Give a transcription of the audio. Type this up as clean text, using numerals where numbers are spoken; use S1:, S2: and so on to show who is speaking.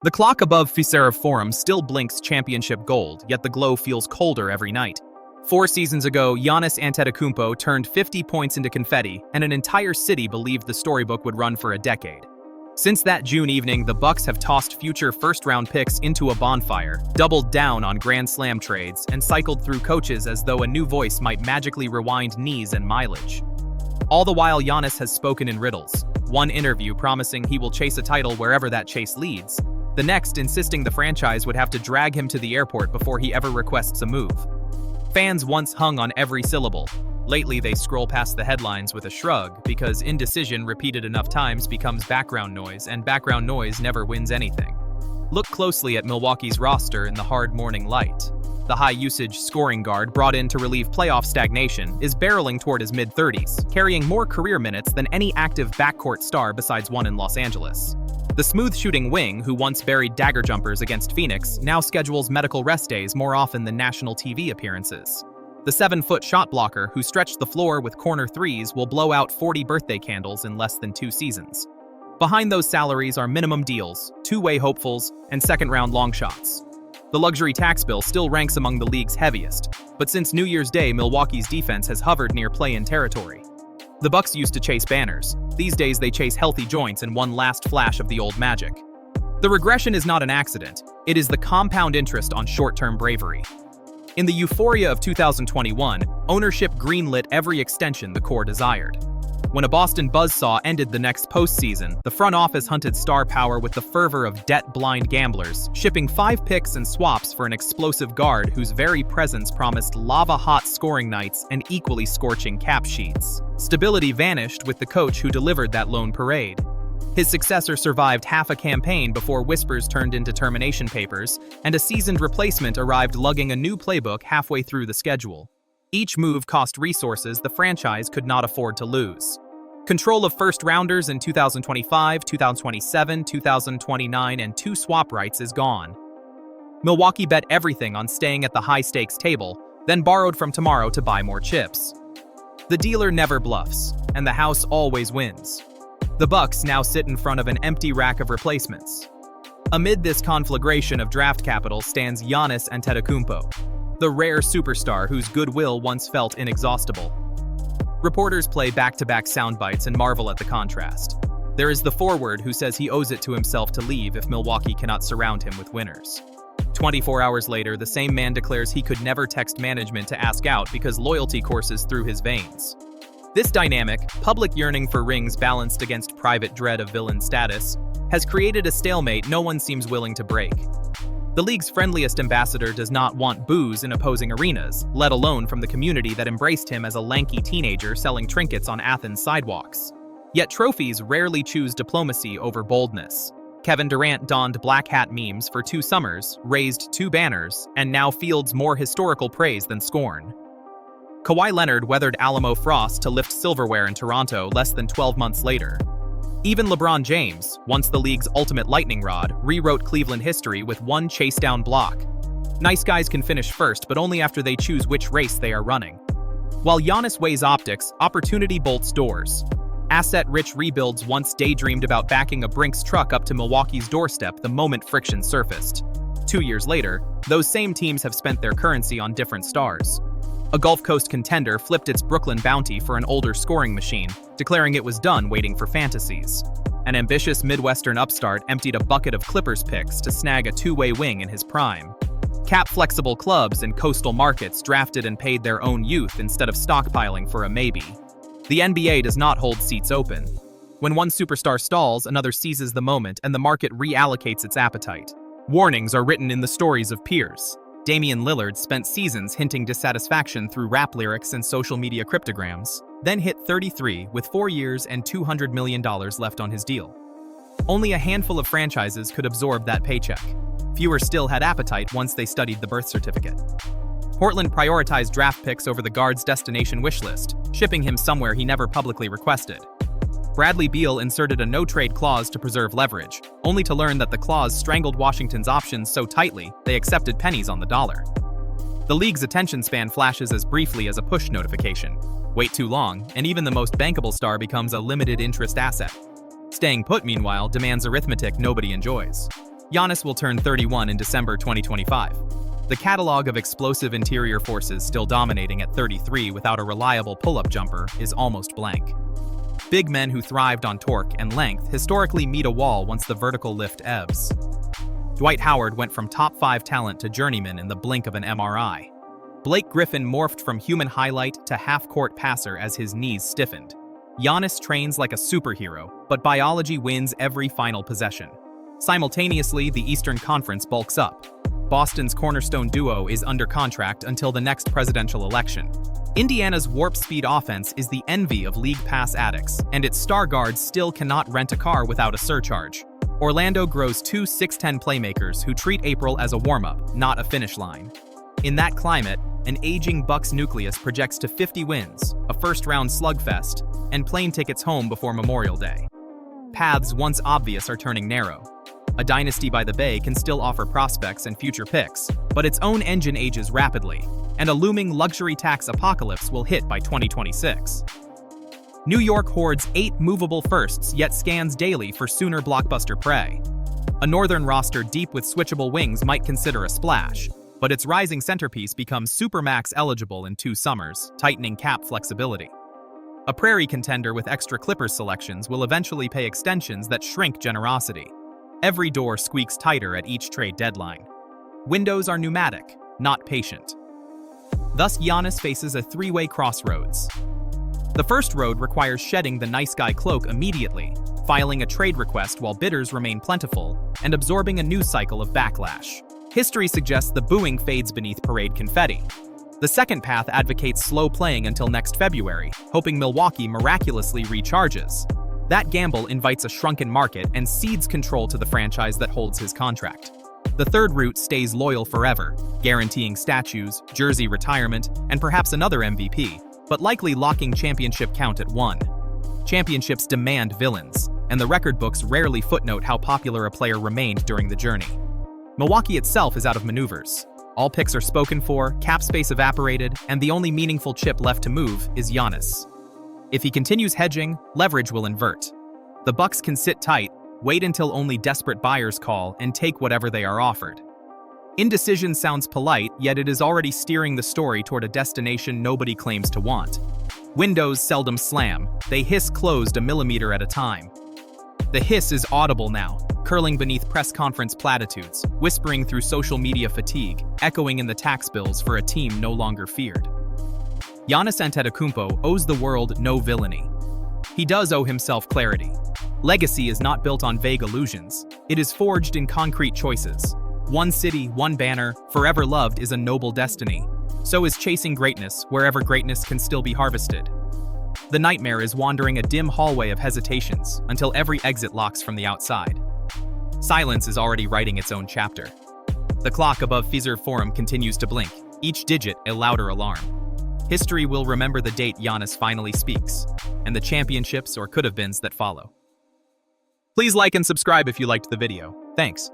S1: The clock above Fiserv Forum still blinks championship gold, yet the glow feels colder every night. 4 seasons ago, Giannis Antetokounmpo turned 50 points into confetti, and an entire city believed the storybook would run for a decade. Since that June evening, the Bucks have tossed future first-round picks into a bonfire, doubled down on Grand Slam trades, and cycled through coaches as though a new voice might magically rewind knees and mileage. All the while, Giannis has spoken in riddles. One interview promising he will chase a title wherever that chase leads. The next insisting the franchise would have to drag him to the airport before he ever requests a move. Fans once hung on every syllable. Lately, they scroll past the headlines with a shrug, because indecision repeated enough times becomes background noise, and background noise never wins anything. Look closely at Milwaukee's roster in the hard morning light. The high-usage scoring guard brought in to relieve playoff stagnation is barreling toward his mid-30s, carrying more career minutes than any active backcourt star besides one in Los Angeles. The smooth-shooting wing, who once buried dagger jumpers against Phoenix, now schedules medical rest days more often than national TV appearances. The 7-foot shot blocker, who stretched the floor with corner threes, will blow out 40 birthday candles in less than 2 seasons. Behind those salaries are minimum deals, two-way hopefuls, and second-round long shots. The luxury tax bill still ranks among the league's heaviest, but since New Year's Day, Milwaukee's defense has hovered near play-in territory. The Bucks used to chase banners. These days they chase healthy joints and one last flash of the old magic. The regression is not an accident. It is the compound interest on short-term bravery. In the euphoria of 2021, ownership greenlit every extension the core desired. When a Boston buzzsaw ended the next postseason, the front office hunted star power with the fervor of debt-blind gamblers, shipping 5 picks and swaps for an explosive guard whose very presence promised lava-hot scoring nights and equally scorching cap sheets. Stability vanished with the coach who delivered that lone parade. His successor survived half a campaign before whispers turned into termination papers, and a seasoned replacement arrived lugging a new playbook halfway through the schedule. Each move cost resources the franchise could not afford to lose. Control of first-rounders in 2025, 2027, 2029, and 2 swap rights is gone. Milwaukee bet everything on staying at the high-stakes table, then borrowed from tomorrow to buy more chips. The dealer never bluffs, and the house always wins. The Bucks now sit in front of an empty rack of replacements. Amid this conflagration of draft capital stands Giannis Antetokounmpo, the rare superstar whose goodwill once felt inexhaustible. Reporters play back-to-back sound bites and marvel at the contrast. There is the forward who says he owes it to himself to leave if Milwaukee cannot surround him with winners. 24 hours later, the same man declares he could never text management to ask out because loyalty courses through his veins. This dynamic, public yearning for rings balanced against private dread of villain status, has created a stalemate no one seems willing to break. The league's friendliest ambassador does not want boos in opposing arenas, let alone from the community that embraced him as a lanky teenager selling trinkets on Athens sidewalks. Yet trophies rarely choose diplomacy over boldness. Kevin Durant donned black hat memes for 2 summers, raised 2 banners, and now fields more historical praise than scorn. Kawhi Leonard weathered Alamo Frost to lift silverware in Toronto less than 12 months later. Even LeBron James, once the league's ultimate lightning rod, rewrote Cleveland history with 1 chase-down block. Nice guys can finish first, but only after they choose which race they are running. While Giannis weighs optics, opportunity bolts doors. Asset-rich rebuilds once daydreamed about backing a Brinks truck up to Milwaukee's doorstep the moment friction surfaced. 2 years later, those same teams have spent their currency on different stars. A Gulf Coast contender flipped its Brooklyn bounty for an older scoring machine, declaring it was done waiting for fantasies. An ambitious Midwestern upstart emptied a bucket of Clippers picks to snag a 2-way wing in his prime. Cap-flexible clubs in coastal markets drafted and paid their own youth instead of stockpiling for a maybe. The NBA does not hold seats open. When one superstar stalls, another seizes the moment and the market reallocates its appetite. Warnings are written in the stories of peers. Damian Lillard spent seasons hinting dissatisfaction through rap lyrics and social media cryptograms, then hit 33 with 4 years and $200 million left on his deal. Only a handful of franchises could absorb that paycheck. Fewer still had appetite once they studied the birth certificate. Portland prioritized draft picks over the guard's destination wish list, shipping him somewhere he never publicly requested. Bradley Beal inserted a no-trade clause to preserve leverage, only to learn that the clause strangled Washington's options so tightly they accepted pennies on the dollar. The league's attention span flashes as briefly as a push notification. Wait too long, and even the most bankable star becomes a limited interest asset. Staying put, meanwhile, demands arithmetic nobody enjoys. Giannis will turn 31 in December 2025. The catalog of explosive interior forces still dominating at 33 without a reliable pull-up jumper is almost blank. Big men who thrived on torque and length historically meet a wall once the vertical lift ebbs. Dwight Howard went from top 5 talent to journeyman in the blink of an MRI. Blake Griffin morphed from human highlight to half-court passer as his knees stiffened. Giannis trains like a superhero, but biology wins every final possession. Simultaneously, the Eastern Conference bulks up. Boston's cornerstone duo is under contract until the next presidential election. Indiana's warp-speed offense is the envy of league pass addicts, and its star guards still cannot rent a car without a surcharge. Orlando grows 2 6'10" playmakers who treat April as a warm-up, not a finish line. In that climate, an aging Bucks nucleus projects to 50 wins, a first-round slugfest, and plane tickets home before Memorial Day. Paths once obvious are turning narrow. A dynasty by the Bay can still offer prospects and future picks, but its own engine ages rapidly, and a looming luxury tax apocalypse will hit by 2026. New York hoards 8 movable firsts yet scans daily for Sooner blockbuster prey. A northern roster deep with switchable wings might consider a splash, but its rising centerpiece becomes Supermax eligible in 2 summers, tightening cap flexibility. A prairie contender with extra Clippers selections will eventually pay extensions that shrink generosity. Every door squeaks tighter at each trade deadline. Windows are pneumatic, not patient. Thus, Giannis faces a 3-way crossroads. The first road requires shedding the nice guy cloak immediately, filing a trade request while bidders remain plentiful, and absorbing a news cycle of backlash. History suggests the booing fades beneath parade confetti. The second path advocates slow playing until next February, hoping Milwaukee miraculously recharges. That gamble invites a shrunken market and cedes control to the franchise that holds his contract. The third route stays loyal forever, guaranteeing statues, jersey retirement, and perhaps another MVP, but likely locking championship count at 1. Championships demand villains, and the record books rarely footnote how popular a player remained during the journey. Milwaukee itself is out of maneuvers. All picks are spoken for, cap space evaporated, and the only meaningful chip left to move is Giannis. If he continues hedging, leverage will invert. The Bucks can sit tight, wait until only desperate buyers call, and take whatever they are offered. Indecision sounds polite, yet it is already steering the story toward a destination nobody claims to want. Windows seldom slam, they hiss closed a millimeter at a time. The hiss is audible now, curling beneath press conference platitudes, whispering through social media fatigue, echoing in the tax bills for a team no longer feared. Giannis Antetokounmpo owes the world no villainy. He does owe himself clarity. Legacy is not built on vague illusions. It is forged in concrete choices. One city, one banner, forever loved is a noble destiny. So is chasing greatness, wherever greatness can still be harvested. The nightmare is wandering a dim hallway of hesitations until every exit locks from the outside. Silence is already writing its own chapter. The clock above Fiserv Forum continues to blink, each digit a louder alarm. History will remember the date Giannis finally speaks, and the championships or could-have-beens that follow. Please like and subscribe if you liked the video. Thanks.